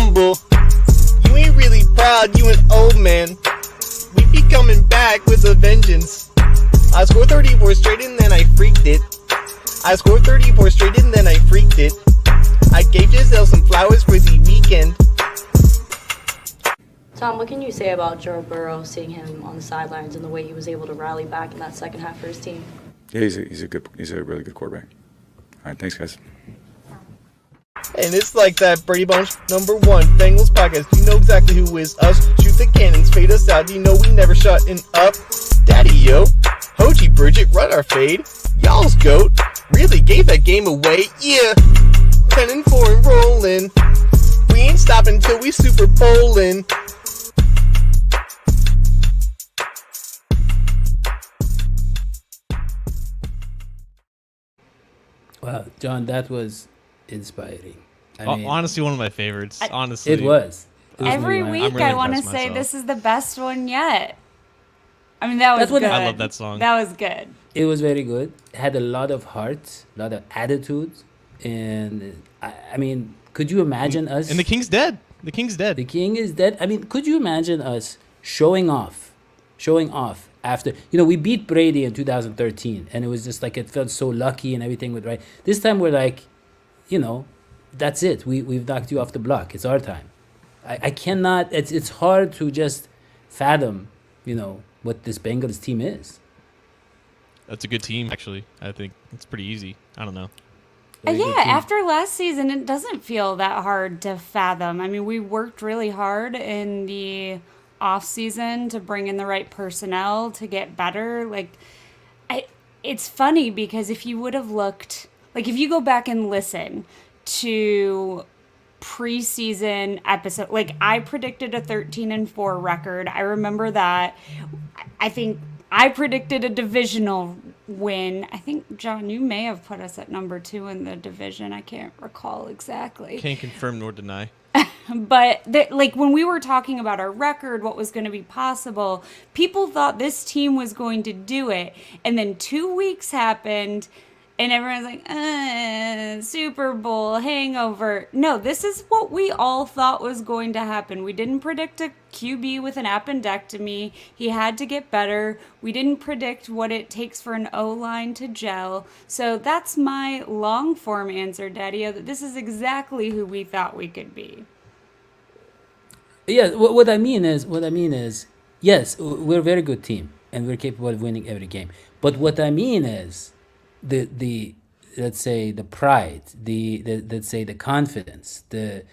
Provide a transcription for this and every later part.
humble. You ain't really proud, you an old man. We be coming back with a vengeance. I scored 34 straight and then I freaked it. I scored 34 straight and then I freaked it. I gave Giselle some flowers for the weekend. Tom, what can you say about Joe Burrow, seeing him on the sidelines and the way he was able to rally back in that second half for his team? Yeah, he's a really good quarterback. All right, thanks, guys. And it's like that, Brady Bunch, number 1, Bengals podcast. You know exactly who is us. Shoot the cannons, fade us out. You know we never shutting up. Daddy, yo. Hoji Bridget, run our fade. Y'all's goat. Really gave that game away. Yeah. 10-4 and rolling. We ain't stopping till we Super Bowlin'. Wow, John, that was inspiring. I mean, honestly, one of my favorites. Honestly, it was. Every week really I want to impressed say myself. this is the best one yet. I mean, that was That's what good. I love that song. That was good. It was very good. It had a lot of heart, a lot of attitude, and I mean, could you imagine us? And the King's dead. The King's dead. The king is dead. I mean, could you imagine us showing off after, we beat Brady in 2013, and it was just like, it felt so lucky and everything was right. This time we're like, that's it. We've knocked you off the block. It's our time. I cannot, it's hard to just fathom, what this Bengals team is. That's a good team, actually. I think it's pretty easy. I don't know. Very good Yeah, team. after last season, it doesn't feel that hard to fathom. I mean, we worked really hard in the off season to bring in the right personnel to get better. It's funny because if you would have looked, if you go back and listen to preseason episode, I predicted a 13-4 record. I remember that. I think I predicted a divisional win. I think, John, you may have put us at number 2 in the division. I can't recall exactly. Can't confirm nor deny. But when we were talking about our record, what was going to be possible, people thought this team was going to do it. And then 2 weeks happened, and everyone's like, Super Bowl hangover. No, this is what we all thought was going to happen. We didn't predict a QB with an appendectomy. He had to get better. We didn't predict what it takes for an O-line to gel. So that's my long-form answer, Daddy-O, that this is exactly who we thought we could be. Yeah, what I mean is, yes, we're a very good team, and we're capable of winning every game. But what I mean is, the let's say the pride, let's say the confidence, the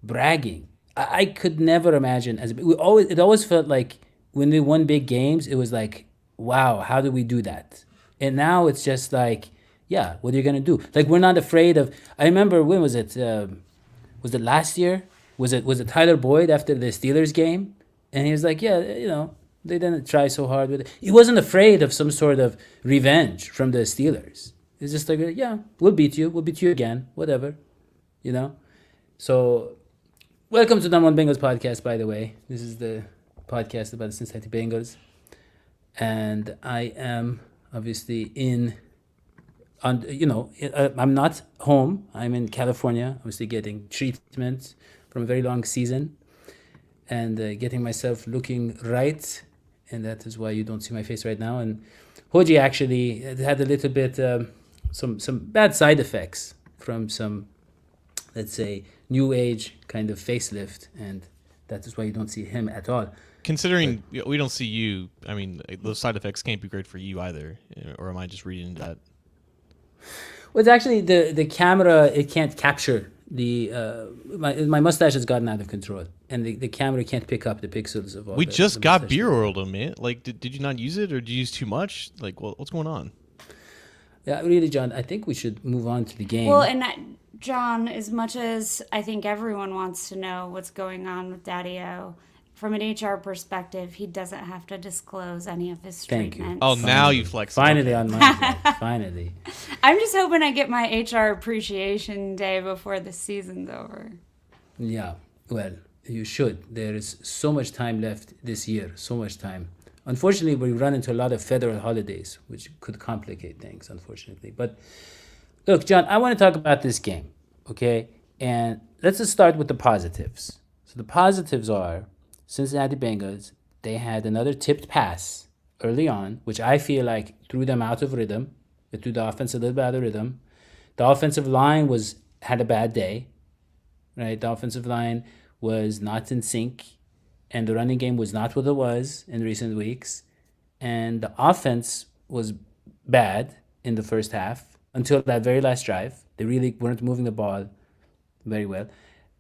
bragging. I could never imagine it always felt like when we won big games, it was like, wow, how did we do that? And now it's just like, yeah, what are you gonna do? We're not afraid of. I remember, when was it? Was it last year? Was it Tyler Boyd after the Steelers game? And he was like, yeah, they didn't try so hard with it. He wasn't afraid of some sort of revenge from the Steelers. It's just like, yeah, we'll beat you again, whatever, So, welcome to the Number One Bengals podcast, by the way. This is the podcast about the Cincinnati Bengals. And I am obviously I'm not home. I'm in California, obviously getting treatment from a very long season and getting myself looking right. And that is why you don't see my face right now. And Hoji actually had a little bit, some bad side effects from some, let's say, new age kind of facelift. And that is why you don't see him at all. Considering we don't see you, I mean, those side effects can't be great for you either. Or am I just reading that? Well, it's actually the camera, it can't capture my mustache has gotten out of control, and the camera can't pick up the pixels of all. We just got mustache. beer oiled on, man. Did you not use it, or did you use too much? What's going on? Yeah, really, John. I think we should move on to the game. Well, and John, as much as I think everyone wants to know what's going on with Daddy-O, from an HR perspective, he doesn't have to disclose any of his Thank you. treatments. Oh, now you flex. Finally Okay. on my side. Finally. I'm just hoping I get my HR appreciation day before the season's over. Yeah, well, you should. There is so much time left this year, so much time. Unfortunately, we run into a lot of federal holidays, which could complicate things, unfortunately. But look, John, I want to talk about this game, okay? And let's just start with the positives. So the positives are Cincinnati Bengals, they had another tipped pass early on, which I feel like threw them out of rhythm. It threw the offense a little bit out of rhythm. The offensive line had a bad day, right? The offensive line was not in sync, and the running game was not what it was in recent weeks. And the offense was bad in the first half until that very last drive. They really weren't moving the ball very well.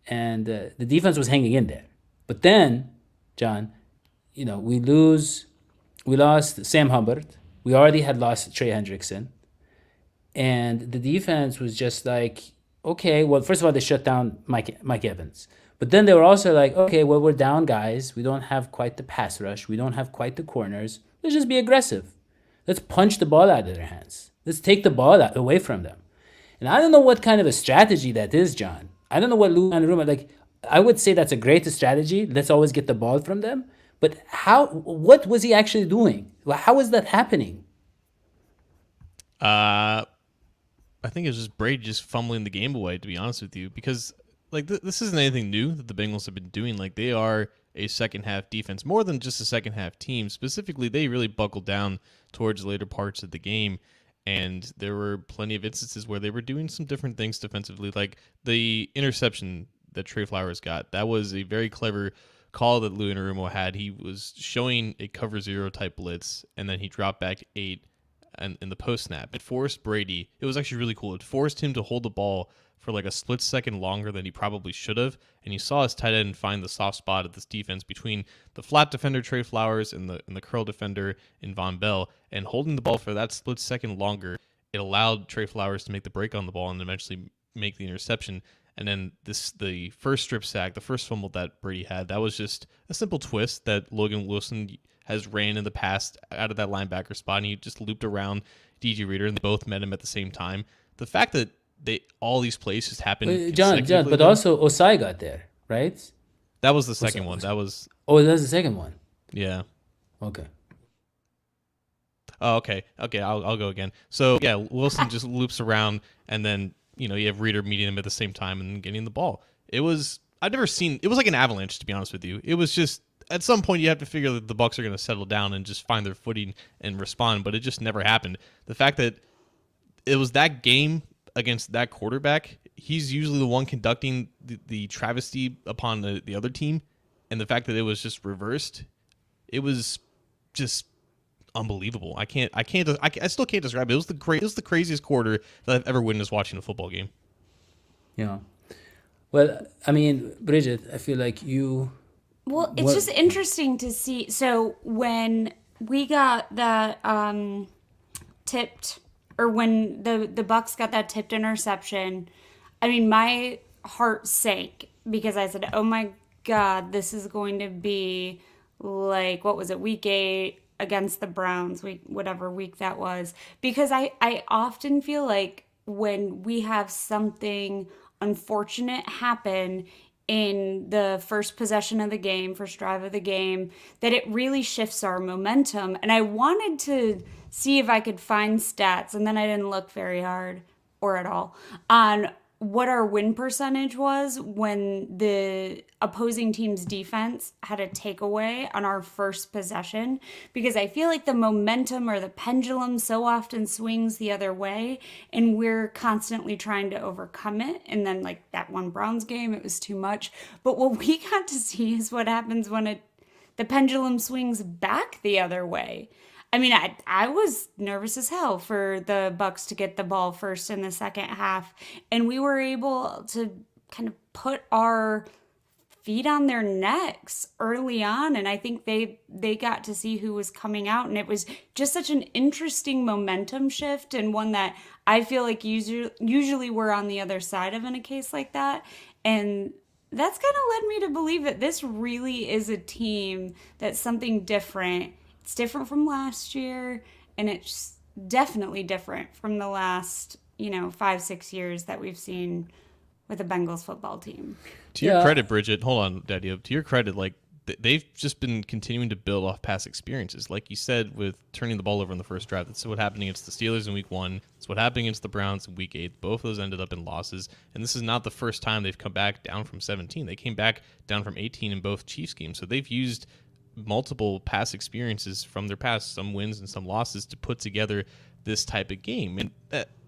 And the defense was hanging in there. But then, John, we lost Sam Hubbard. We already had lost Trey Hendrickson. And the defense was just like, okay, well, first of all, they shut down Mike Evans. But then they were also like, okay, well, we're down guys. We don't have quite the pass rush. We don't have quite the corners. Let's just be aggressive. Let's punch the ball out of their hands. Let's take the ball away from them. And I don't know what kind of a strategy that is, John. I don't know what Lou Anarumo, like, I would say that's a great strategy. Let's always get the ball from them. But what was he actually doing? How is that happening? I think it was just Brady just fumbling the game away, to be honest with you, because like this isn't anything new that the Bengals have been doing. Like, they are a second half defense, more than just a second half team. Specifically, they really buckled down towards the later parts of the game, and there were plenty of instances where they were doing some different things defensively, like the interception that Trey Flowers got. That was a very clever call that Lou Anarumo had. He was showing a cover zero type blitz, and then he dropped back 8 and in the post snap. It forced Brady. It was actually really cool. It forced him to hold the ball for like a split second longer than he probably should have. And you saw his tight end find the soft spot of this defense between the flat defender Trey Flowers and the curl defender in Von Bell, and holding the ball for that split second longer. It allowed Trey Flowers to make the break on the ball and eventually make the interception. And then the first strip sack, the first fumble that Brady had, that was just a simple twist that Logan Wilson has ran in the past out of that linebacker spot, and he just looped around DJ Reader, and they both met him at the same time. The fact that all these plays just happened, John, but also Ossai got there, right? That was the second one. That was that was the second one. Yeah. Okay. Oh, okay. I'll go again. So yeah, Wilson just loops around, and then you have Reader meeting him at the same time and getting the ball. It was like an avalanche, to be honest with you. It was just, at some point you have to figure that the Bucs are going to settle down and just find their footing and respond, but it just never happened. The fact that it was that game against that quarterback, he's usually the one conducting the travesty upon the other team, and the fact that it was just reversed, it was just unbelievable. I still can't describe it. It was the craziest quarter that I've ever witnessed watching a football game. Yeah. Well, I mean, Bridget, I feel like you. Well, it's just interesting to see. So when we got that tipped, or when the Bucs got that tipped interception, I mean, my heart sank because I said, "Oh my God, this is going to be like, what was it, week 8 against the Browns, whatever week that was." Because I often feel like when we have something unfortunate happen in the first possession of the game, first drive of the game, that it really shifts our momentum. And I wanted to see if I could find stats, and then I didn't look very hard or at all on what our win percentage was when the opposing team's defense had a takeaway on our first possession, because I feel like the momentum or the pendulum so often swings the other way, and we're constantly trying to overcome it. And then like that one Browns game, it was too much. But what we got to see is what happens when the pendulum swings back the other way. I mean, I was nervous as hell for the Bucs to get the ball first in the second half, and we were able to kind of put our feet on their necks early on, and I think they got to see who was coming out, and it was just such an interesting momentum shift, and one that I feel like usually we're on the other side of in a case like that, and that's kind of led me to believe that this really is a team that's something different. It's different from last year, and it's definitely different from the last, 5-6 years that we've seen with the Bengals football team. To your credit, Bridget, hold on, Daddy. To your credit, like, they've just been continuing to build off past experiences. Like you said, with turning the ball over in the first drive, that's what happened against the Steelers in week 1. It's what happened against the Browns in week 8. Both of those ended up in losses. And this is not the first time they've come back down from 17. They came back down from 18 in both Chiefs games. So they've used multiple past experiences from their past, some wins and some losses, to put together this type of game. And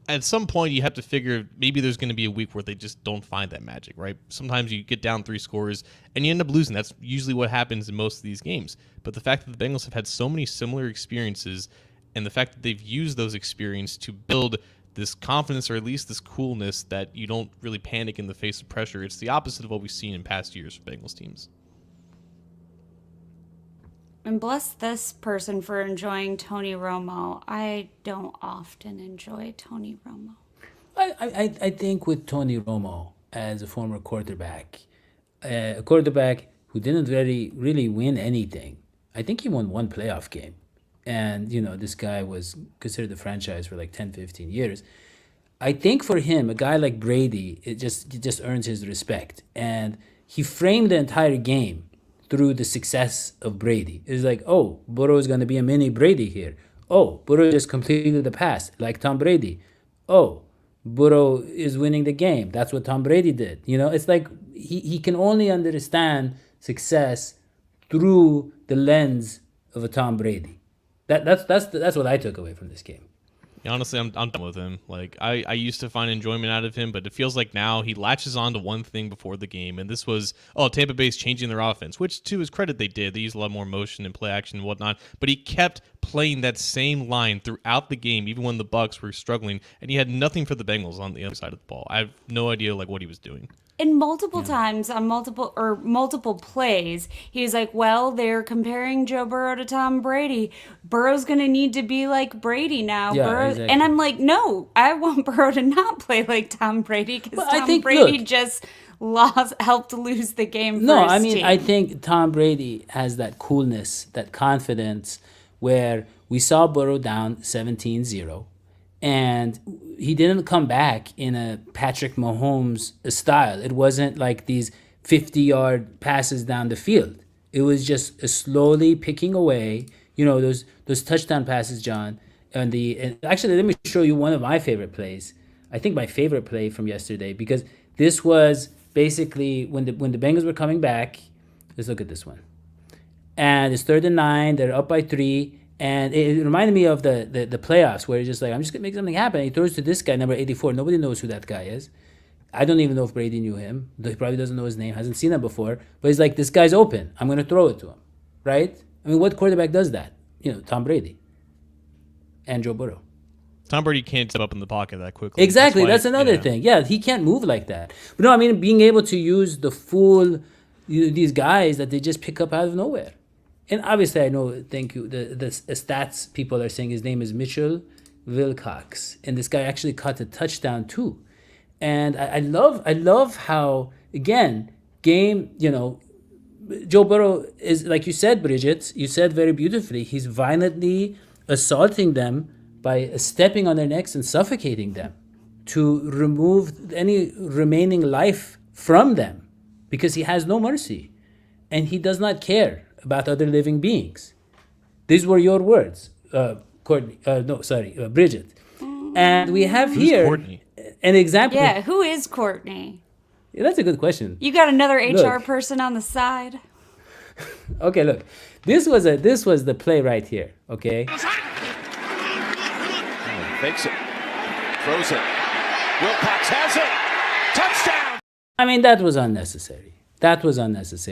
at some point, you have to figure maybe there's going to be a week where they just don't find that magic, right? Sometimes you get down 3 scores and you end up losing. That's usually what happens in most of these games. But the fact that the Bengals have had so many similar experiences, and the fact that they've used those experiences to build this confidence, or at least this coolness, that you don't really panic in the face of pressure, it's the opposite of what we've seen in past years for Bengals teams. And bless this person for enjoying Tony Romo. I don't often enjoy Tony Romo. I think with Tony Romo as a former quarterback, a quarterback who didn't really win anything. I think he won 1 playoff game. And, this guy was considered the franchise for like 10, 15 years. I think for him, a guy like Brady, it just earns his respect. And he framed the entire game through the success of Brady. It's like, oh, Burrow is going to be a mini Brady here. Oh, Burrow just completed the pass like Tom Brady. Oh, Burrow is winning the game. That's what Tom Brady did. It's like he can only understand success through the lens of a Tom Brady. That's what I took away from this game. Honestly, I'm done with him. Like, I used to find enjoyment out of him, but it feels like now he latches on to one thing before the game, and this was, Tampa Bay's changing their offense, which to his credit they did. They used a lot more motion and play action and whatnot, but he kept playing that same line throughout the game, even when the Bucs were struggling, and he had nothing for the Bengals on the other side of the ball. I have no idea what he was doing. And multiple times on multiple plays, he was like, well, they're comparing Joe Burrow to Tom Brady. Burrow's going to need to be like Brady now. Yeah, Burrow. exactly. And I'm like, no, I want Burrow to not play like Tom Brady, because Tom Brady just helped lose the game for his team. I think Tom Brady has that coolness, that confidence, where we saw Burrow down 17-0. And he didn't come back in a Patrick Mahomes style. It wasn't like these 50-yard passes down the field. It was just slowly picking away. Those touchdown passes, John. And actually, let me show you one of my favorite plays. I think my favorite play from yesterday, because this was basically when the Bengals were coming back. Let's look at this one. And it's 3rd and 9. They're up by 3. And it reminded me of the playoffs, where he's just like, I'm just going to make something happen. And he throws to this guy, number 84. Nobody knows who that guy is. I don't even know if Brady knew him. He probably doesn't know his name, hasn't seen him before. But he's like, this guy's open. I'm going to throw it to him. Right? I mean, what quarterback does that? Tom Brady and Joe Burrow. Tom Brady can't step up in the pocket that quickly. Exactly. That's another thing. Yeah, he can't move like that. But no, I mean, being able to use the full, these guys that they just pick up out of nowhere. And obviously, I know, thank you, the stats people are saying his name is Mitchell Wilcox. And this guy actually caught a touchdown too. And I love how, again, Joe Burrow is, like you said, Bridget, you said very beautifully, he's violently assaulting them by stepping on their necks and suffocating them to remove any remaining life from them, because he has no mercy. And he does not care about other living beings. These were your words, Bridget. And we have here Courtney? An example. Yeah, who is Courtney? Yeah, that's a good question. You got another HR person on the side? Okay, look. This was the play right here, okay? Fakes it. Throws it. Wilcox has it. Touchdown! I mean, that was unnecessary.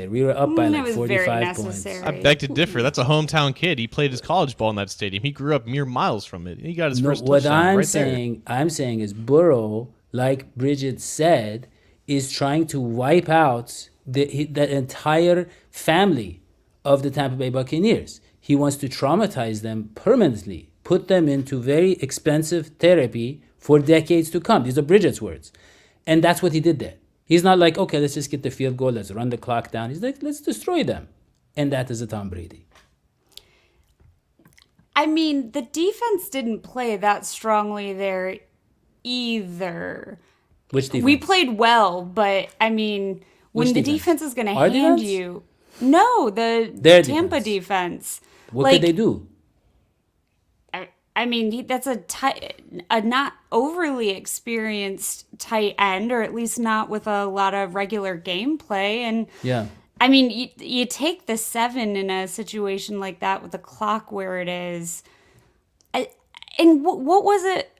We were up by like 45 points. I beg to differ. That's a hometown kid. He played his college ball in that stadium. He grew up mere miles from it. He got his first touchdown there. I'm saying is Burrow, like Bridget said, is trying to wipe out the entire family of the Tampa Bay Buccaneers. He wants to traumatize them permanently, put them into very expensive therapy for decades to come. These are Bridget's words. And that's what he did there. He's not like, okay, let's just get the field goal, let's run the clock down. He's like, let's destroy them. And that is a Tom Brady. I mean, the defense didn't play that strongly there either. Which defense? We played well, but I mean, when the defense is going to hand you, No, the Their Tampa defense. defense. What could they do? I mean, that's a not overly experienced tight end, or at least not with a lot of regular gameplay. And Yeah. I mean, you take the 7 in a situation like that with the clock where it is. And what was it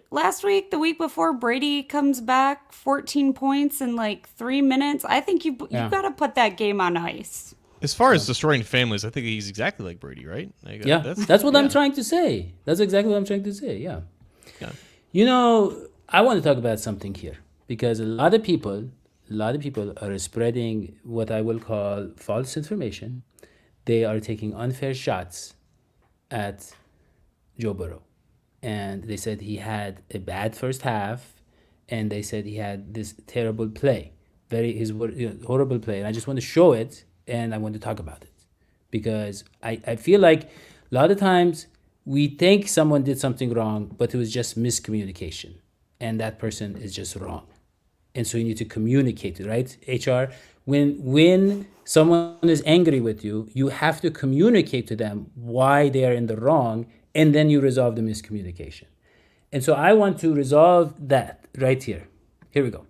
last week, the week before? Brady comes back, 14 points in like 3 minutes. I think you got to put that game on ice. As far as destroying families, I think he's exactly like Brady, right? Like, Yeah, that's what I'm trying to say. That's exactly what I'm trying to say. Yeah. You know, I want to talk about something here because a lot of people are spreading what I will call false information. They are taking unfair shots at Joe Burrow, and they said he had a bad first half, and they said he had this terrible play, horrible play, and I just want to show it. And I want to talk about it because I feel like a lot of times we think someone did something wrong, but it was just miscommunication. And that person is just wrong. And so you need to communicate it, right? HR, when someone is angry with you, you have to communicate to them why they are in the wrong, and then you resolve the miscommunication. And so I want to resolve that right here. Here we go.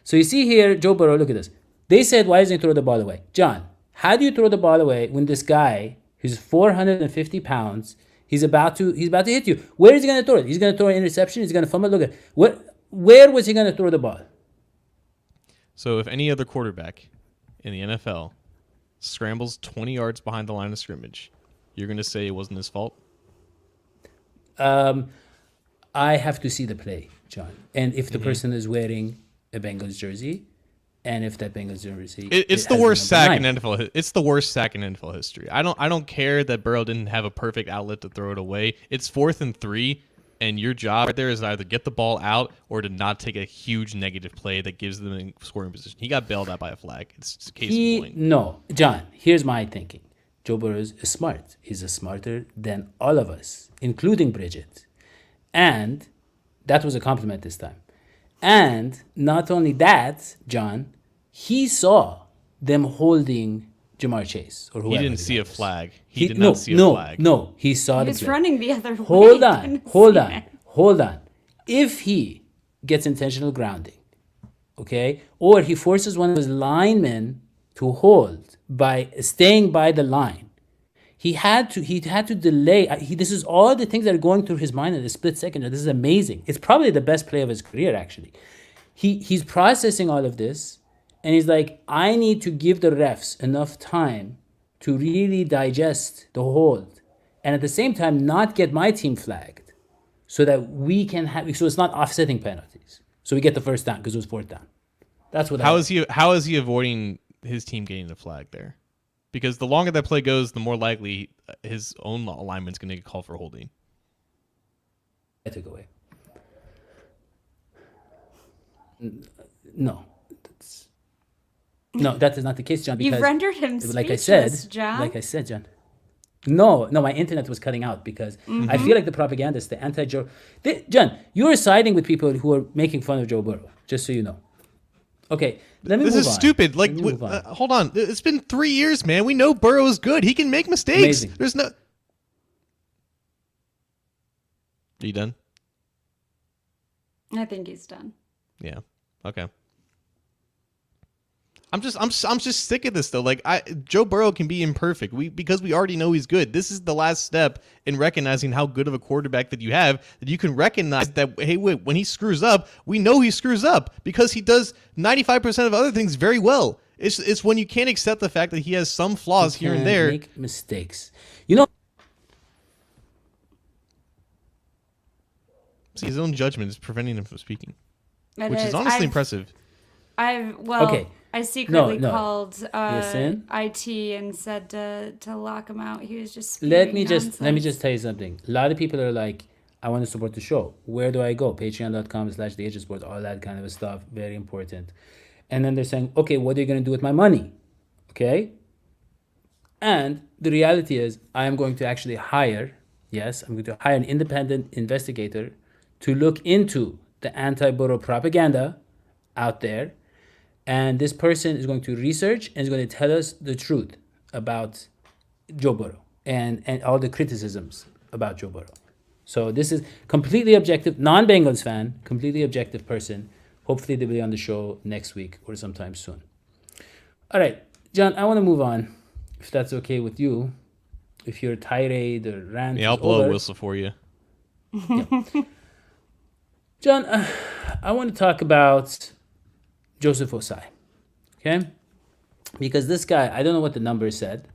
So you see here, Joe Burrow, look at this. They said, why doesn't he throw the ball away? John, how do you throw the ball away when this guy, who's 450 pounds, he's about to hit you? Where is he going to throw it? He's going to throw an interception? He's going to fumble? Look at where was he going to throw the ball? So if any other quarterback in the NFL scrambles 20 yards behind the line of scrimmage, you're going to say it wasn't his fault? I have to see the play, John. And if the person is wearing a Bengals jersey, and if that Bengals jersey, it's the worst sack in NFL. It's the worst sack in NFL history. I don't care that Burrow didn't have a perfect outlet to throw it away. It's 4th and 3, and your job right there is either get the ball out or to not take a huge negative play that gives them a scoring position. He got bailed out by a flag. It's just a case in point. No, John. Here's my thinking. Joe Burrow is smart. He's smarter than all of us, including Bridget, and that was a compliment this time. And not only that, John, he saw them holding Jamar Chase or whoever. He didn't see a flag. He did not see a flag. No, he saw the He was play. running the other way. Hold on. If he gets intentional grounding, okay, or he forces one of his linemen to hold by staying by the line, he had to delay. This is all the things that are going through his mind in a split second. This is amazing. It's probably the best play of his career, actually. He's processing all of this, and he's like, I need to give the refs enough time to really digest the hold, and at the same time not get my team flagged, so that we can have. So it's not offsetting penalties. So we get the first down because it was 4th down. That's what. How is he avoiding his team getting the flag there? Because the longer that play goes, the more likely his own alignment's going to get called for holding. I took away. No, that is not the case, John. Because You've rendered him speechless, like I said, John. No, my internet was cutting out because I feel like the propagandists, the anti-Joe. John, you are siding with people who are making fun of Joe Burrow. Just so you know. Okay, let me move on. This is stupid. Like, hold on. It's been 3 years, man. We know Burrow is good. He can make mistakes. Amazing. There's no. Are you done? I think he's done. Yeah. Okay. I'm just sick of this though. Like Joe Burrow can be imperfect. Because we already know he's good. This is the last step in recognizing how good of a quarterback that you have. That you can recognize that hey, wait, when he screws up, we know he screws up because he does 95% of other things very well. It's when you can't accept the fact that he has some flaws here and there. Make mistakes. You know. See, his own judgment is preventing him from speaking, which is is. honestly impressive. Okay. I secretly No. called Listen. IT and said to lock him out. He was just Let me nonsense. just tell you something. A lot of people are like, I want to support the show. Where do I go? Patreon.com/theagentsport, all that kind of stuff. Very important. And then they're saying, okay, what are you going to do with my money? Okay. And the reality is I am going to actually hire an independent investigator to look into the anti-Burrow propaganda out there And this person is going to research and is going to tell us the truth about Joe Burrow and all the criticisms about Joe Burrow. So this is completely objective, non-Bengals fan, completely objective person. Hopefully they'll be on the show next week or sometime soon. All right, John, I want to move on, if that's okay with you. If your tirade or rant Yeah, I'll is blow over. a whistle for you. John, I want to talk about Joseph Ossai, okay? Because this guy, I don't know what the numbers said.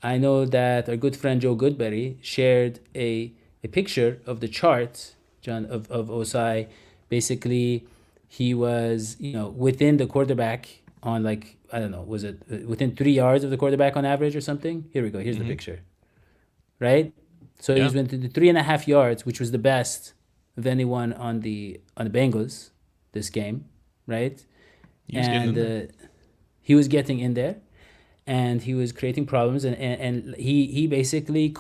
I know that our good friend Joe Goodberry shared a picture of the chart, John, of Ossai. Basically, he was, within the quarterback on like, I don't know, was it within 3 yards of the quarterback on average or something? Here we go. Here's the picture. Right? So Yeah. he's within the 3.5 yards, which was the best of anyone on the Bengals this game, right? He was getting in there. He was getting in there, and he was creating problems, and he basically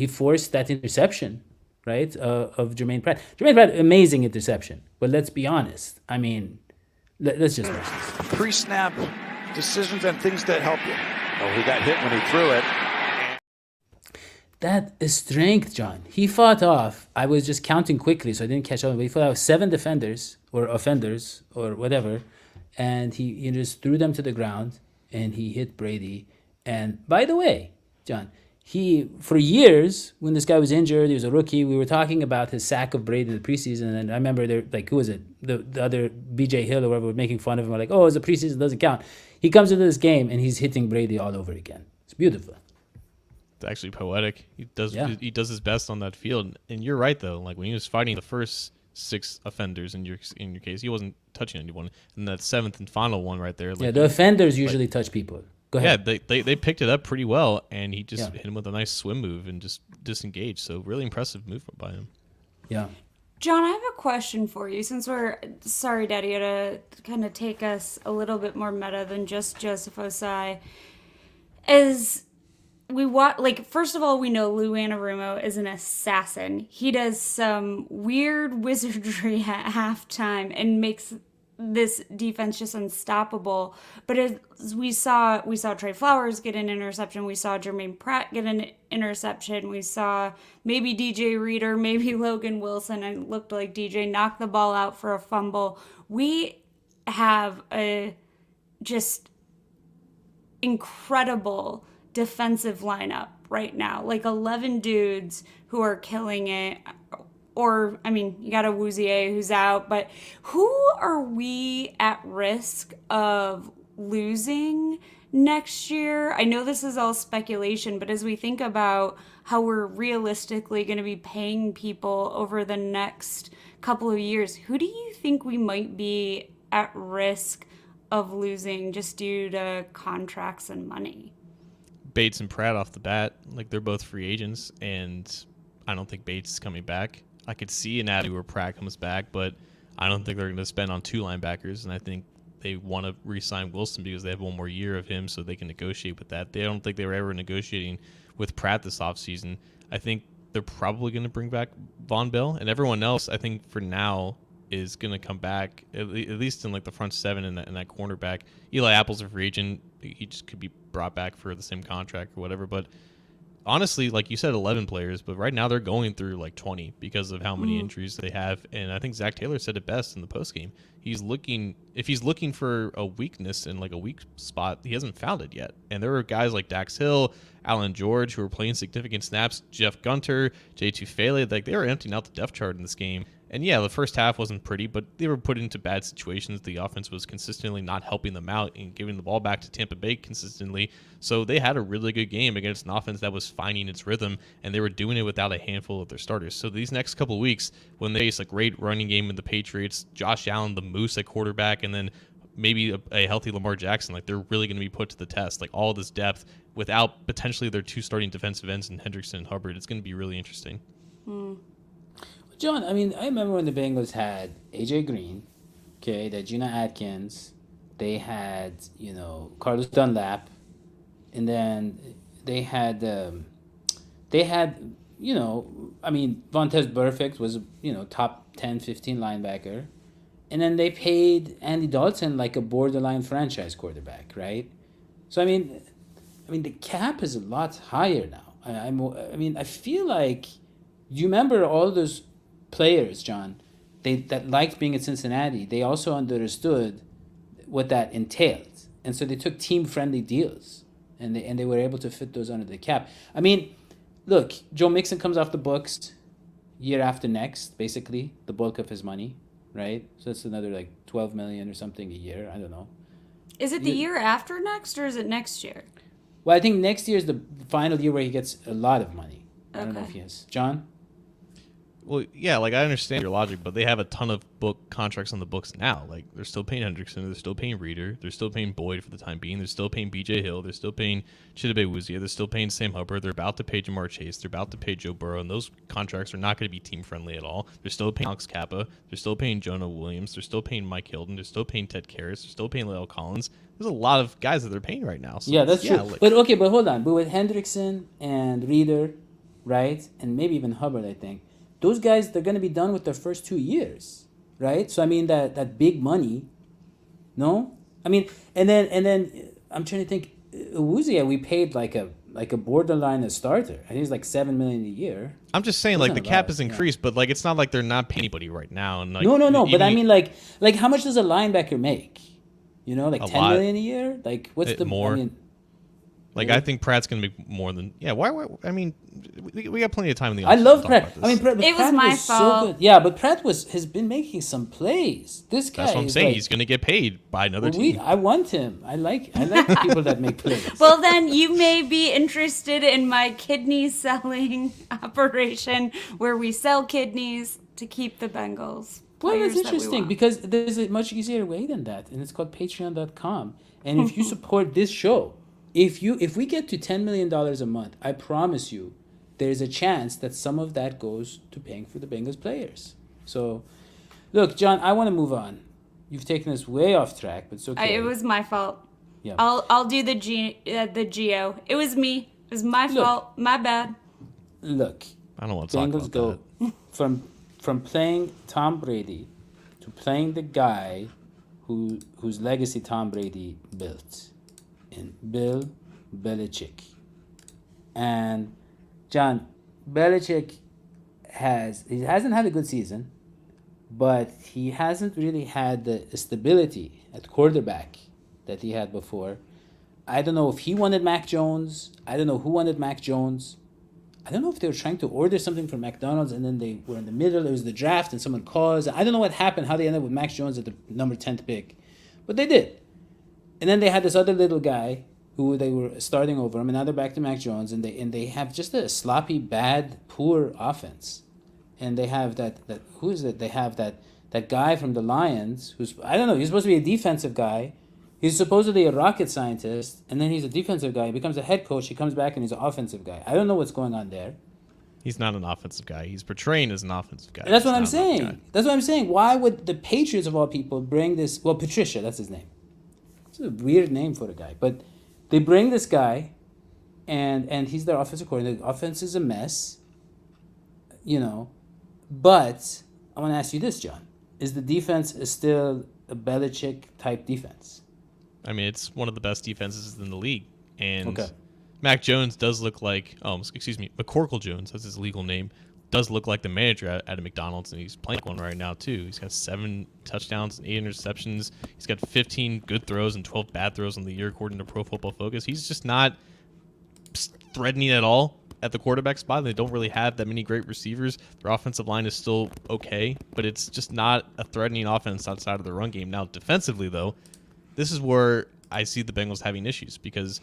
forced that interception, right, of Jermaine Pratt. Jermaine Pratt, amazing interception, but let's be honest. I mean, let's just watch this. Pre-snap decisions and things that help you. Oh, he got hit when he threw it. That is strength, John. He fought off. I was just counting quickly, so I didn't catch up. But he fought off 7 defenders or offenders or whatever, and he just threw them to the ground, and he hit Brady. And by the way, John, he for years when this guy was injured, he was a rookie. We were talking about his sack of Brady in the preseason, and I remember who was it? The other BJ Hill or whatever was making fun of him. Like, oh, it's a preseason, doesn't count. He comes into this game and he's hitting Brady all over again. It's beautiful. It's actually poetic. He does Yeah. he does his best on that field. And you're right though. Like when he was fighting the first 6 offenders in your case, he wasn't touching anyone. And that 7th and final one right there. Like, Yeah, the offenders usually touch people. Go yeah, ahead. they picked it up pretty well, and he just Yeah. hit him with a nice swim move and just disengaged. So really impressive movement by him. Yeah. John, I have a question for you. Since sorry, Daddy, to kind of take us a little bit more meta than just Joseph Ossai, first of all, we know Lou Anarumo is an assassin. He does some weird wizardry at halftime and makes this defense just unstoppable. But as we saw Trey Flowers get an interception. We saw Jermaine Pratt get an interception. We saw maybe DJ Reader, maybe Logan Wilson, and it looked like DJ knocked the ball out for a fumble. We have a just incredible defensive lineup right now. Like 11 dudes who are killing it. Or, I mean, you got a Wouzier who's out, but who are we at risk of losing next year? I know this is all speculation, but as we think about how we're realistically going to be paying people over the next couple of years, who do you think we might be at risk of losing just due to contracts and money? Bates and Pratt off the bat, like they're both free agents, and I don't think Bates is coming back. I could see an avenue where Pratt comes back, but I don't think they're going to spend on 2 linebackers, and I think they want to re-sign Wilson because they have 1 more year of him so they can negotiate with that. They don't think they were ever negotiating with Pratt this offseason. I think they're probably going to bring back Von Bell, and everyone else, I think for now, is going to come back, at least in like the front 7 and that cornerback. Eli Apple's a free agent. He just could be brought back for the same contract or whatever, but honestly, like you said, 11 players, but right now they're going through like 20 because of how many injuries they have. And I think Zach Taylor said it best in the postgame. If he's looking for a weakness in like a weak spot, he hasn't found it yet. And there are guys like Dax Hill, Alan George, who are playing significant snaps, Jeff Gunter, J2 Fele, like they were emptying out the depth chart in this game. And yeah, the first half wasn't pretty, but they were put into bad situations. The offense was consistently not helping them out and giving the ball back to Tampa Bay consistently. So they had a really good game against an offense that was finding its rhythm, and they were doing it without a handful of their starters. So these next couple of weeks, when they face a great running game in the Patriots, Josh Allen, the Moose at quarterback, and then maybe a healthy Lamar Jackson, like they're really going to be put to the test. Like all this depth without potentially their 2 starting defensive ends in Hendrickson and Hubbard, it's going to be really interesting. John, I mean, I remember when the Bengals had AJ Green, okay, that Gina Atkins, they had, Carlos Dunlap, and then they had, Vontez Burfict was, top 10, 15 linebacker, and then they paid Andy Dalton like a borderline franchise quarterback, right? So I mean, the cap is a lot higher now. I feel like, you remember all those players, John, that liked being at Cincinnati. They also understood what that entailed, and so they took team-friendly deals, and they were able to fit those under the cap. I mean, look, Joe Mixon comes off the books year after next, basically the bulk of his money, right? So that's another like $12 million or something a year. I don't know. Is it the year after next, or is it next year? Well, I think next year is the final year where he gets a lot of money. I don't know if he has. John? Well, yeah, like I understand your logic, but they have a ton of book contracts on the books now. Like they're still paying Hendrickson, they're still paying Reeder, they're still paying Boyd for the time being, they're still paying B.J. Hill, they're still paying Chidobe Awuzie, they're still paying Sam Hubbard, they're about to pay Jamar Chase, they're about to pay Joe Burrow, and those contracts are not going to be team friendly at all. They're still paying Alex Kappa, they're still paying Jonah Williams, they're still paying Mike Hilton, they're still paying Ted Karras, they're still paying La'el Collins. There's a lot of guys that they're paying right now. So yeah, that's true. Like, but hold on. But with Hendrickson and Reeder, right, and maybe even Hubbard, I think, those guys, they're going to be done with their first 2 years, right? So I mean that big money, no? I mean, and then I'm trying to think. Awuzie, we paid like a borderline starter. I think it's like $7 million a year. I'm just saying, That's like the not cap bad, has increased, but like it's not like they're not paying anybody right now. And like, No. But I mean, like how much does a linebacker make? You know, like $10 million a year. Like what's the more? I mean, like I think Pratt's gonna make more than Why? I mean, we got plenty of time in the. I love Pratt. I mean, Pratt was my fault. So good. Yeah, but Pratt has been making some plays. This guy. That's what I'm saying. He's gonna get paid by another team. I want him. I like people that make plays. Well, then you may be interested in my kidney selling operation, where we sell kidneys to keep the Bengals. Well, that's players that we interesting want. because there's a much easier way than that, and it's called Patreon.com. And if you support this show, if we get to $10 million a month, I promise you, there's a chance that some of that goes to paying for the Bengals players. So, look, John, I want to move on. You've taken us way off track, but it's okay. It was my fault. Yeah. I'll do the Geo. It was me. It was my fault. My bad. Look, I don't want to talk Bengals about go from playing Tom Brady to playing the guy whose legacy Tom Brady built, in Bill Belichick. And John, Belichick hasn't had a good season, but he hasn't really had the stability at quarterback that he had before. I don't know if he wanted Mac Jones. I don't know who wanted Mac Jones. I don't know if they were trying to order something from McDonald's and then they were in the middle. It was the draft and someone calls. I don't know what happened, how they ended up with Mac Jones at the number 10th pick. But they did. And then they had this other little guy who they were starting over him, and now they're back to Mac Jones, and they have just a sloppy, bad, poor offense. And they have that who is it? They have that guy from the Lions who's, I don't know, he's supposed to be a defensive guy. He's supposedly a rocket scientist, and then he's a defensive guy. He becomes a head coach. He comes back and he's an offensive guy. I don't know what's going on there. He's not an offensive guy. He's portraying as an offensive guy. That's what I'm saying. That's what I'm saying. Why would the Patriots of all people bring this? Well, Patricia, that's his name. It's a weird name for the guy, but they bring this guy, and he's their offensive coordinator. The offense is a mess, you know. But I want to ask you this, John: is the defense still a Belichick type defense? I mean, it's one of the best defenses in the league, and Okay. Mac Jones does look like, McCorkle Jones, that's his legal name, does look like the manager at a McDonald's, and he's playing one right now, too. He's got 7 touchdowns and 8 interceptions. He's got 15 good throws and 12 bad throws on the year, according to Pro Football Focus. He's just not threatening at all at the quarterback spot. They don't really have that many great receivers. Their offensive line is still okay, but it's just not a threatening offense outside of the run game. Now, defensively, though, this is where I see the Bengals having issues because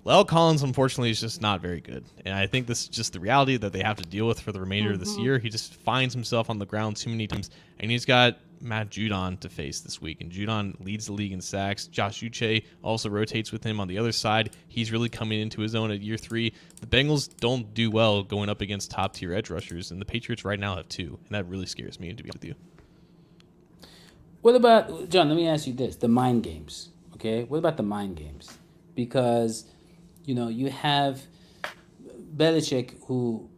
La'el Collins, unfortunately, is just not very good. And I think this is just the reality that they have to deal with for the remainder of this year. He just finds himself on the ground too many times. And he's got Matt Judon to face this week. And Judon leads the league in sacks. Josh Uche also rotates with him on the other side. He's really coming into his own at year 3. The Bengals don't do well going up against top-tier edge rushers. And the Patriots right now have 2. And that really scares me, to be honest with you. What about, John, let me ask you this, the mind games, okay? What about the mind games? Because, you know, you have Belichick, who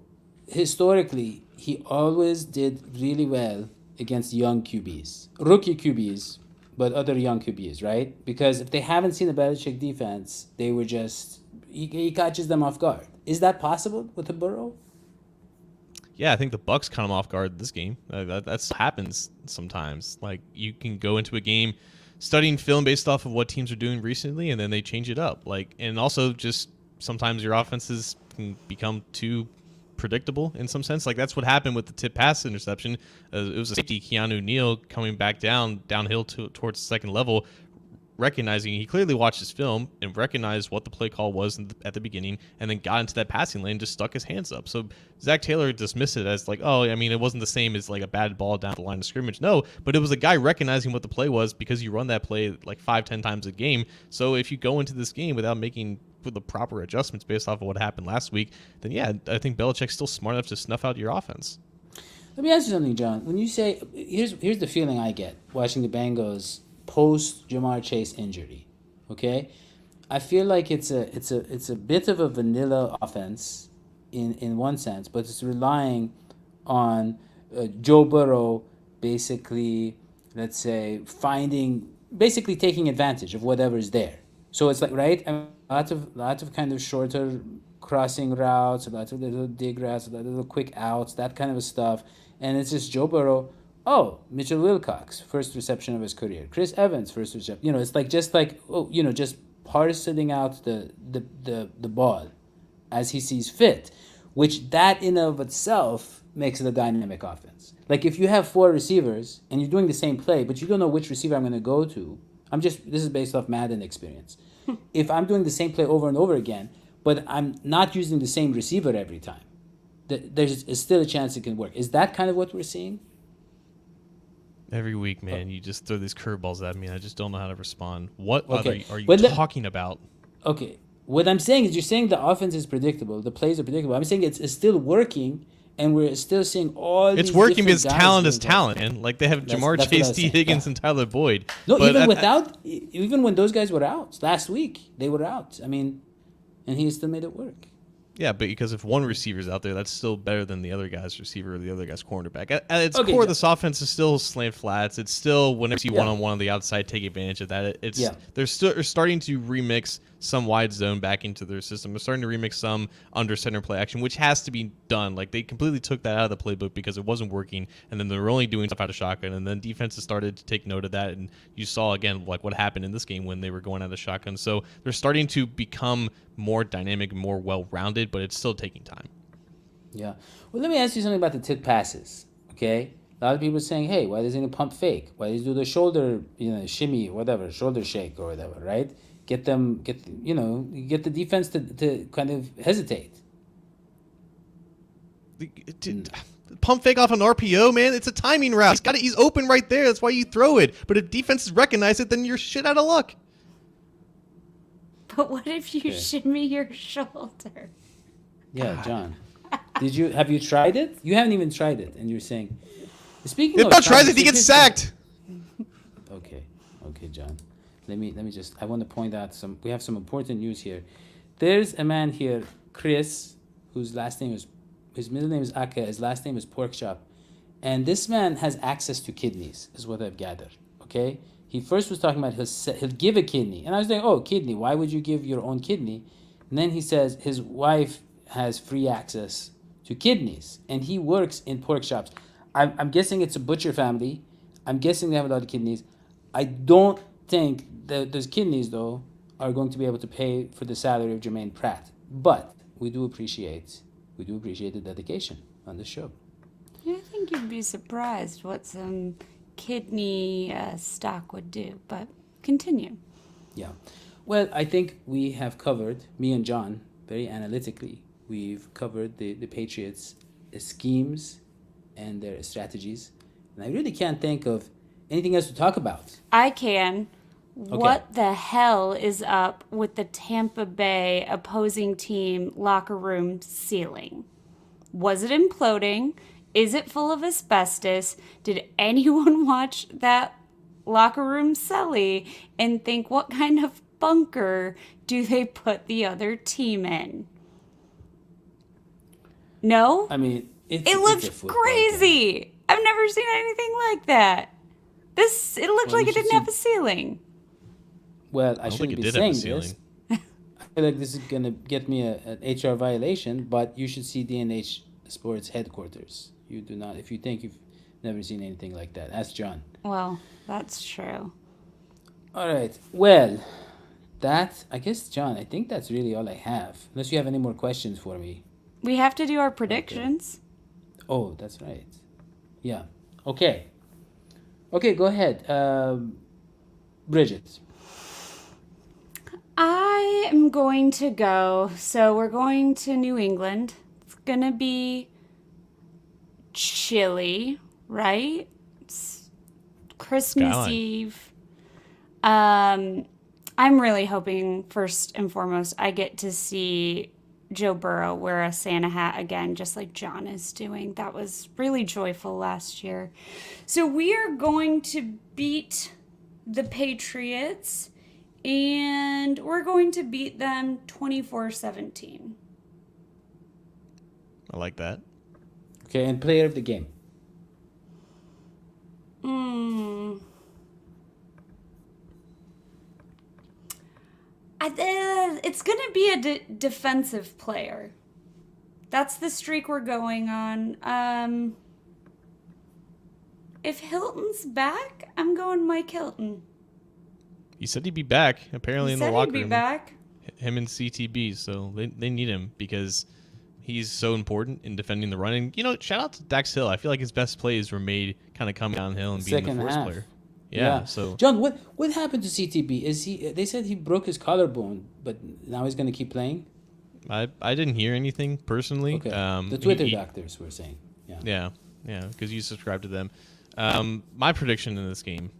historically, he always did really well against young QBs, rookie QBs, but other young QBs, right? Because if they haven't seen the Belichick defense, they were just he catches them off guard. Is that possible with the Burrow? Yeah, I think the Bucs caught him off guard this game. That happens sometimes. Like, you can go into a game studying film based off of what teams are doing recently, and then they change it up. Like, and also just sometimes your offenses can become too predictable in some sense. Like, that's what happened with the tip pass interception. It was a safety, Keanu Neal, coming back downhill towards the second level, recognizing he clearly watched his film and recognized what the play call was at the beginning, and then got into that passing lane, just stuck his hands up. So Zach Taylor dismissed it as like, oh, I mean, it wasn't the same as like a bad ball down the line of scrimmage. No, but it was a guy recognizing what the play was, because you run that play like 5-10 times a game. So if you go into this game without making the proper adjustments based off of what happened last week, then yeah, I think Belichick's still smart enough to snuff out your offense. Let me ask you something, John. When you say, here's the feeling I get watching the Bengals post Jamar Chase injury, okay? I feel like it's a bit of a vanilla offense in one sense, but it's relying on Joe Burrow basically, let's say, basically taking advantage of whatever's there. So it's like, right? I mean, lots of kind of shorter crossing routes, lots of little dig routes, little quick outs, that kind of stuff, and it's just Joe Burrow. Oh, Mitchell Wilcox, first reception of his career. Chris Evans, first reception. It's like just parceling out the ball as he sees fit, which that in of itself makes it a dynamic offense. Like, if you have 4 receivers and you're doing the same play, but you don't know which receiver I'm going to go to, this is based off Madden experience. If I'm doing the same play over and over again, but I'm not using the same receiver every time, there's still a chance it can work. Is that kind of what we're seeing? Every week, man, you just throw these curveballs at me, and I just don't know how to respond. What Okay. are you talking about? Okay. What I'm saying is, you're saying the offense is predictable, the plays are predictable. I'm saying it's still working, and we're still seeing all these It's working because different guys talent is doing talent, and like they have Jamar that's Chase, what I was T. saying, Higgins, yeah. and Tyler Boyd. No, But even when those guys were out last week, they were out. I mean, and he still made it work. Yeah, but because if one receiver's out there, that's still better than the other guy's receiver or the other guy's cornerback. At its Okay, core, John. this offense is still slant flats. It's still, whenever you see one-on-one on the outside, take advantage of that. They're starting to remix some wide zone back into their system. They're starting to remix some under center play action, which has to be done. Like, they completely took that out of the playbook because it wasn't working, and then they were only doing stuff out of shotgun, and then defenses started to take note of that, and you saw, again, like what happened in this game when they were going out of shotgun. So they're starting to become more dynamic, more well-rounded, but it's still taking time. Yeah. Well, let me ask you something about the tip passes, okay? A lot of people are saying, hey, why doesn't he pump fake? Why does he do the shoulder, shimmy, whatever, shoulder shake or whatever, right? Get the defense to kind of hesitate. Pump fake off an RPO, man. It's a timing route. He's open right there. That's why you throw it. But if defenses recognize it, then you're shit out of luck. But what if you shimmy your shoulder? Yeah, John. Have you tried it? You haven't even tried it, and you're saying. Speaking if of Bill tries it, he gets sacked. Okay, John. Let me just. I want to point out we have some important news here. There's a man here, Chris, whose his middle name is Ake, his last name is Porkchop, and this man has access to kidneys, is what I've gathered. Okay, he first was talking about he'll give a kidney, and I was like, oh, kidney? Why would you give your own kidney? And then he says his wife has free access to kidneys, and he works in pork shops. I'm guessing it's a butcher family. I'm guessing they have a lot of kidneys. I don't think that those kidneys, though, are going to be able to pay for the salary of Jermaine Pratt. But we do appreciate the dedication on the show. I think you'd be surprised what some kidney stock would do, but continue. Yeah. Well, I think we have covered, me and John, very analytically, we've covered the Patriots' schemes and their strategies. And I really can't think of anything else to talk about. I can. Okay. What the hell is up with the Tampa Bay opposing team locker room ceiling? Was it imploding? Is it full of asbestos? Did anyone watch that locker room celly and think, what kind of bunker do they put the other team in? No? I mean, it looked crazy. I've never seen anything like that. It looked like you it didn't should have a ceiling. Well, I don't shouldn't think it be did have a saying this. ceiling. I feel like this is gonna get me an HR violation, but you should see DNH Sports headquarters. You do not. If you think you've never seen anything like that, ask John. Well, that's true. All right. Well, I guess, John, I think that's really all I have. Unless you have any more questions for me. We have to do our predictions. Oh, that's right. Yeah. Okay. Okay, go ahead. Bridget. I am going to go. So we're going to New England. It's going to be chilly, right? It's Christmas Skyline. Eve. I'm really hoping, first and foremost, I get to see Joe Burrow wear a Santa hat again, just like John is doing. That was really joyful last year. So we are going to beat the Patriots, and we're going to beat them 24-17. I like that. Okay, and player of the game. It's going to be a defensive player. That's the streak we're going on. If Hilton's back, I'm going Mike Hilton. He said he'd be back, apparently, in the locker room. He'd be back. Him and CTB, so they need him because he's so important in defending the run. And, shout out to Dax Hill. I feel like his best plays were made kind of coming downhill and being the Second force half. player. Yeah, so John, what happened to CTB? Is he? They said he broke his collarbone, but now he's going to keep playing. I didn't hear anything personally. Okay. The Twitter doctors were saying. Yeah. Yeah, because you subscribe to them. My prediction in this game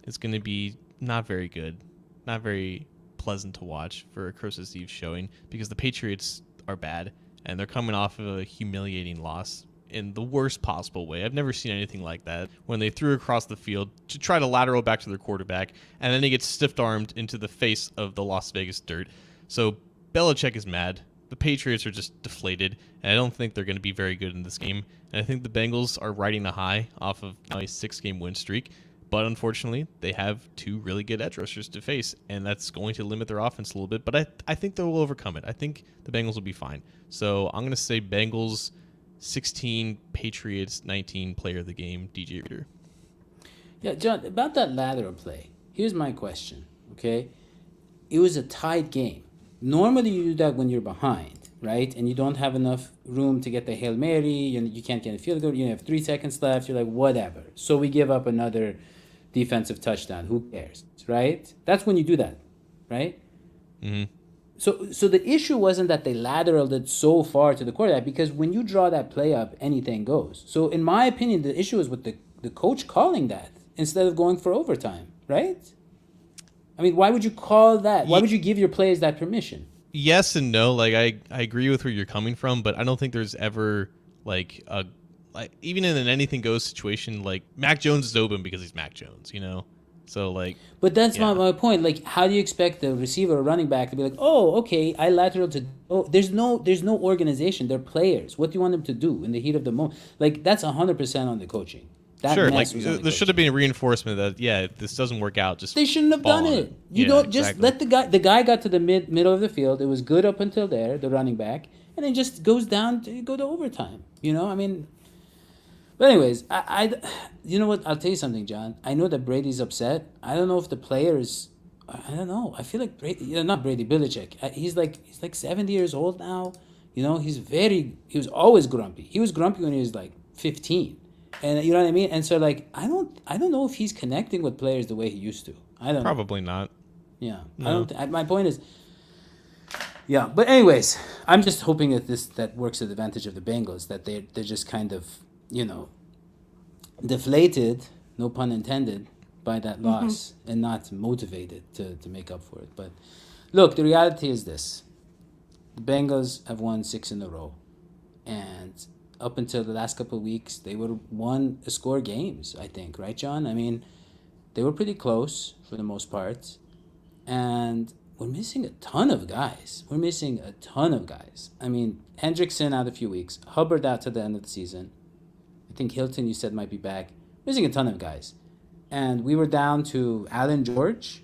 is going to be not very good, not very pleasant to watch for a Christmas Eve showing because the Patriots are bad and they're coming off of a humiliating loss in the worst possible way. I've never seen anything like that when they threw across the field to try to lateral back to their quarterback and then they get stiff-armed into the face of the Las Vegas dirt. So Belichick is mad. The Patriots are just deflated, and I don't think they're going to be very good in this game. And I think the Bengals are riding the high off of a 6-game win streak. But unfortunately, they have two really good edge rushers to face, and that's going to limit their offense a little bit. But I think they will overcome it. I think the Bengals will be fine. So I'm going to say Bengals 16, Patriots 19, player of the game, DJ Reader. Yeah, John, about that lateral play, here's my question, okay? It was a tied game. Normally you do that when you're behind, right? And you don't have enough room to get the Hail Mary, you can't get a field goal, you have 3 seconds left, you're like, whatever. So we give up another defensive touchdown. Who cares, right? That's when you do that, right? Mm-hmm. So the issue wasn't that they lateraled it so far to the quarterback, because when you draw that play up, anything goes. So in my opinion, the issue is with the coach calling that instead of going for overtime, right? I mean, why would you call that? Why would you give your players that permission? Yes and no. Like I agree with where you're coming from, but I don't think there's ever like even in an anything goes situation, like Mac Jones is open because he's Mac Jones, So like, but that's my point. Like, how do you expect the receiver or running back to be like, oh, okay, I lateral to? Oh, there's no organization. They're players. What do you want them to do in the heat of the moment? Like, that's 100% on the coaching. That sure, mess like was on the there should have coaching. been a reinforcement that if this doesn't work out, just They shouldn't have done fall on it. You don't just exactly. let the guy got to the middle of the field. It was good up until there, the running back, and then just goes down to go to overtime. I mean. But anyways, I you know what? I'll tell you something, John. I know that Brady's upset. I don't know if the players. I don't know. I feel like Brady, not Brady, Belichick. He's like 70 years old now. He was always grumpy. He was grumpy when he was like 15. And you know what I mean? And so like I don't know if he's connecting with players the way he used to. I don't know. Probably not. Yeah. No. My point is. Yeah, but anyways, I'm just hoping that works to the advantage of the Bengals, that they're just kind of, deflated, no pun intended, by that loss and not motivated to make up for it. But look, the reality is this. The Bengals have won 6 in a row. And up until the last couple of weeks, they would have won score games, I think, right, John? I mean, they were pretty close for the most part. And we're missing a ton of guys. I mean, Hendrickson out a few weeks, Hubbard out to the end of the season. I think Hilton, you said, might be back. Missing a ton of guys. And we were down to Allen George,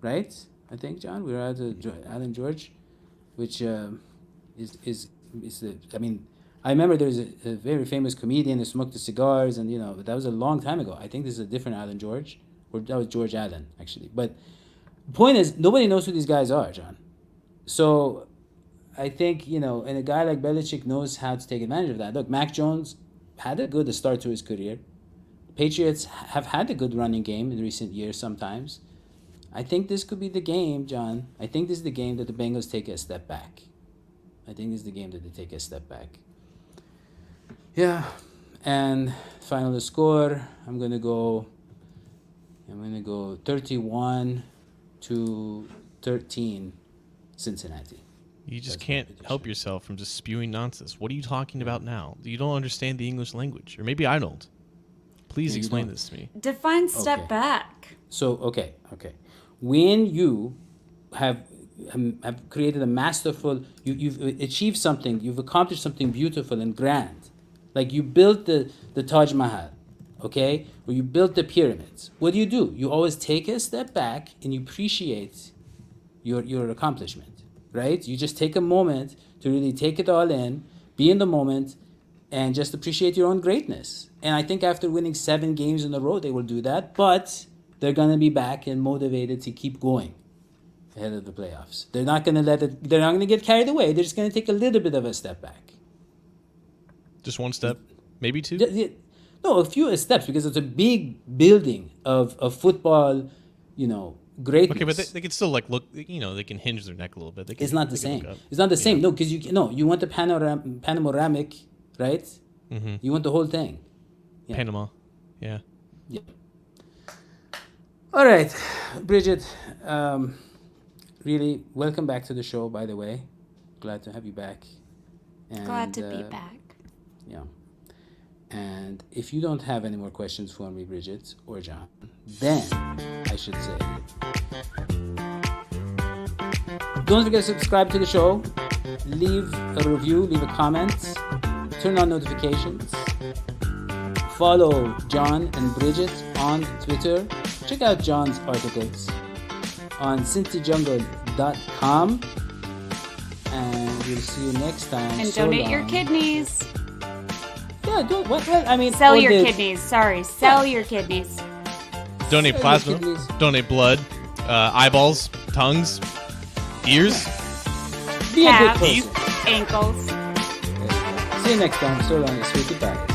right? I think, John, we were out to Allen George, which is the, I mean, I remember there's a very famous comedian who smoked the cigars, and, but that was a long time ago. I think this is a different Allen George, or that was George Allen, actually. But the point is, nobody knows who these guys are, John. So I think, and a guy like Belichick knows how to take advantage of that. Look, Mac Jones had a good start to his career. The Patriots have had a good running game in recent years sometimes. I think this could be the game, John. I think this is the game that the Bengals take a step back. Yeah, and final score, I'm gonna go 31-13 Cincinnati. You just can't help yourself from just spewing nonsense. What are you talking about now? You don't understand the English language, or maybe I don't. Please explain this to me. Define step back. So okay. When you have created a masterful, you've achieved something, you've accomplished something beautiful and grand, like you built the Taj Mahal, okay, or you built the pyramids. What do? You always take a step back and you appreciate your accomplishment, right? You just take a moment to really take it all in, be in the moment, and just appreciate your own greatness. And I think after winning 7 games in a row, they will do that, but they're going to be back and motivated to keep going ahead of the playoffs. They're not going to get carried away. They're just going to take a little bit of a step back. Just one step, maybe 2? No, a few steps, because it's a big building of football, greatness. Okay, but they can still look, they can hinge their neck a little bit. It's not the same. It's not the same. No, because you want the panoramic, right? Mm-hmm. You want the whole thing. Yeah. Panama, yeah. Yep. All right, Bridget. Really, welcome back to the show. By the way, glad to have you back. And, glad to be back. Yeah. And if you don't have any more questions for me, Bridget or John, then I should say, don't forget to subscribe to the show, leave a review, leave a comment, turn on notifications, follow John and Bridget on Twitter, check out John's articles on cincyjungle.com, and we'll see you next time. And donate your kidneys. Yeah, sell your kidneys. Sorry, sell your kidneys. Donate plasma. Donate blood. Eyeballs. Tongues. Ears. Be a good person. Ankles. See you next time. So long. Sweet goodbye.